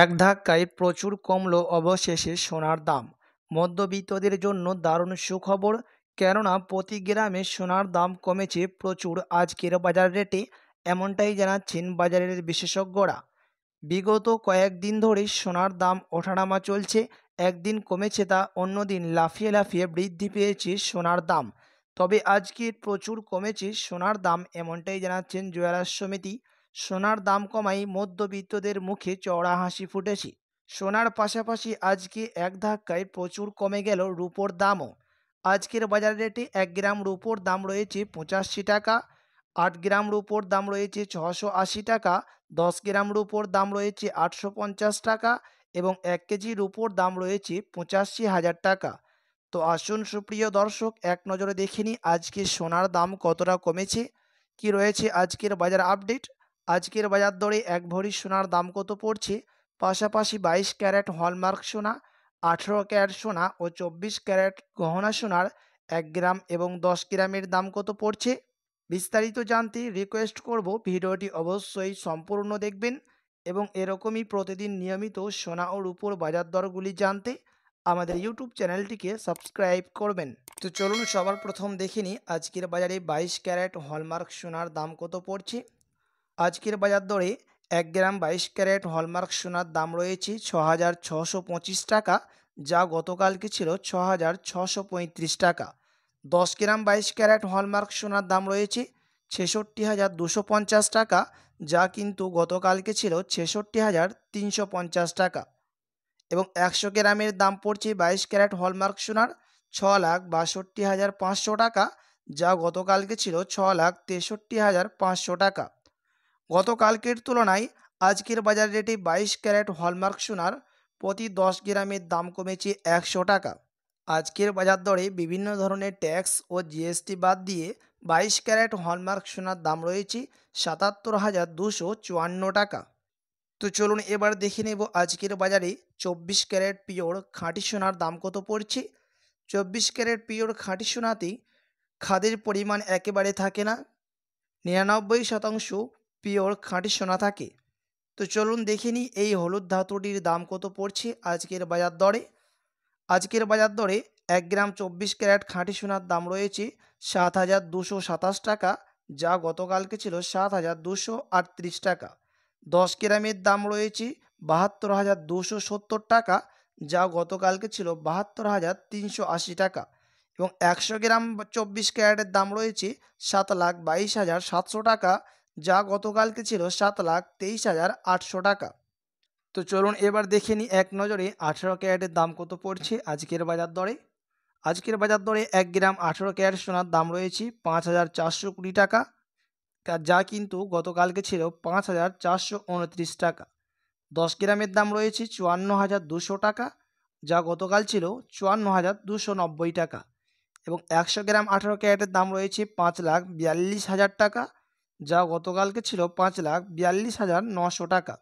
এক ধাক্কায় প্রচুর কমলো অবশেষে সোনার দাম। মধ্যবিত্তদের জন্য দারুণ সুখবর, কেননা প্রতি গ্রামে সোনার দাম কমেছে প্রচুর আজকের বাজার রেটে। এমনটাই জানাচ্ছেন বাজারের বিশেষজ্ঞরা। বিগত কয়েকদিন ধরেই সোনার দাম ওঠানামা চলছে। একদিন কমেছে তা অন্যদিন লাফিয়ে লাফিয়ে বৃদ্ধি পেয়েছে সোনার দাম। তবে আজকে প্রচুর কমেছে সোনার দাম, এমনটাই জানাচ্ছেন জুয়েলার্স সমিতি। সোনার দাম কমায় মধ্যবিত্তদের মুখে চওড়া হাসি ফুটেছে। সোনার পাশাপাশি আজকে এক ধাক্কায় প্রচুর কমে গেল রূপোর দামও। আজকের বাজার রেটে 1 গ্রাম রূপোর দাম রয়েছে 85 টাকা, 8 গ্রাম রূপোর দাম রয়েছে 680 টাকা, 10 গ্রাম রূপোর দাম রয়েছে 850 টাকা এবং 1 কেজি রূপোর দাম রয়েছে 85,000 টাকা। তো আসুন সুপ্রিয় দর্শক, এক নজরে দেখে নিই আজকে সোনার দাম কতটা কমেছে, কি রয়েছে আজকের বাজার আপডেট। আজকের বাজার দরে 1 ভরি সোনার দাম কত পড়ছে, পাশাপাশি 22 ক্যারেট হলমার্ক সোনা, 18 ক্যারেট সোনা ও 24 ক্যারেট গহনা সোনার 1 গ্রাম এবং 10 গ্রামের দাম কত পড়ছে। বিস্তারিত জানতে রিকোয়েস্ট করব ভিডিওটি অবশ্যই সম্পূর্ণ দেখবেন এবং এরকমই প্রতিদিন নিয়মিত সোনা ও রূপোর বাজার দরগুলি জানতে আমাদের ইউটিউব চ্যানেলটিকে সাবস্ক্রাইব করবেন। তো চলুন সবার প্রথম দেখে নিই আজকের বাজারে 22 ক্যারেট হলমার্ক সোনার দাম কত পড়ছে। আজকের বাজার দরে 1 গ্রাম 22 ক্যারেট হলমার্ক সোনার দাম রয়েছে 6,625 টাকা, যা গতকালকে ছিল 6,635 টাকা। 10 গ্রাম 22 ক্যারেট হলমার্ক সোনার দাম রয়েছে 66,250 টাকা, যা কিন্তু গতকালকে ছিল 66,350 টাকা। এবং 100 গ্রামের দাম পড়ছে 22 ক্যারেট হলমার্ক সোনার 6,62,500 টাকা, যা গতকালকে ছিল 6,63,500 টাকা। গতকালকের তুলনায় আজকের বাজার রেটে 22 ক্যারেট হলমার্ক সোনার প্রতি 10 গ্রামের দাম কমেছে 100 টাকা। আজকের বাজার দরে বিভিন্ন ধরনের ট্যাক্স ও জিএসটি বাদ দিয়ে 22 ক্যারেট হলমার্ক সোনার দাম রয়েছে 77,254 টাকা। তো চলুন এবার দেখে নেব আজকের বাজারে 24 ক্যারেট পিওর খাঁটি সোনার দাম কত পড়ছে। 24 ক্যারেট পিওর খাঁটি সোনাতে খাদের পরিমাণ একেবারে থাকে না, 99% পিওর খাঁটি সোনা থাকে। তো চলুন দেখে নিই এই হলুদ ধাতুটির দাম কত পড়ছে আজকের বাজার দরে। আজকের বাজার দরে 1 গ্রাম 24 ক্যারেট খাঁটি সোনার দাম রয়েছে 7,227 টাকা, যা গতকালকে ছিল 7,238 টাকা। 10 গ্রামের দাম রয়েছে 72,270 টাকা, যা গতকালকে ছিল 72,380 টাকা। এবং 100 গ্রাম 24 ক্যারেটের দাম রয়েছে 7,22,700 টাকা, যা গতকালকে ছিল 7,23,800 টাকা। তো চলুন এবার দেখে নিই এক নজরে 18 ক্যারেটের দাম কত পড়ছে আজকের বাজার দরে। আজকের বাজার দরে 1 গ্রাম 18 ক্যারেট সোনার দাম রয়েছে 5,420 টাকা, যা কিন্তু গতকালকে ছিল 5,429 টাকা। 10 গ্রামের দাম রয়েছে 54,200 টাকা, যা গতকাল ছিল 54,290 টাকা। এবং 100 গ্রাম 18 ক্যারেটের দাম রয়েছে 5,42,000 টাকা, যা গতকালকে ছিল 5,42,900 টাকা।